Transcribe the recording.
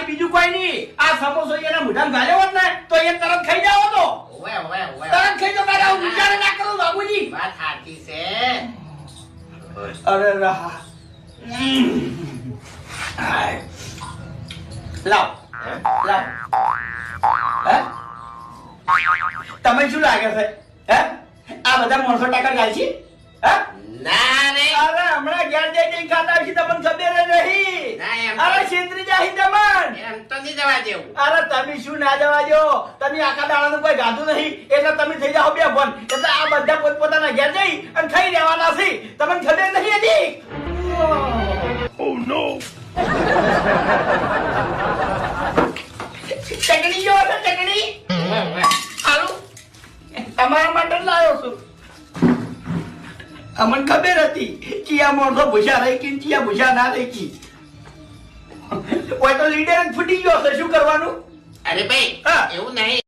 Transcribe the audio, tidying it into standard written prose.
બીજું કોઈ નહીં. આ સમોસો એના મોઢામાં ઘાલ્યો હોત ને તો એ તરત ખાઈ જાવ તો. તરત ખાઈ જાવ. તારે આવું વિચાર ના કરો બાબુજી. વાત સાચી છે. અરે રહા. લાવ લાવ. હે તમે શું લાગે છે? હે આ બધા 300 ટકા જાય છે? હે ના રે. અરે હમણાં ઘેર જઈને ખાતા હશે તમને ખબર જ નહીં. ના એમ અરે છેતરી જાય તમને. એમ તો નહીં જવા દેવું. અરે તમે શું ના જવા દો? તમે આખા દાડાનું કોઈ ગાધું નહીં એટલે તમે થઈ જાઓ બે ફોન. એટલે આ બધા પોતપોતાના ઘેર જઈ અને ખાઈ રહેવાના છે. તમને ખબર નહીં હતી? Oh no. ચટણી જો છે ચટણી. આલુ તમારા માટે જ લાવ્યો છું. અમને ખબર હતી કે આ મોણસો ભૂસા રહી કે ચિયા ભૂસા ના રહી કી. ઓય તો લીડર જ ફૂટી ગયો છે. શું કરવાનું? અરે ભાઈ હા. એવું નહીં.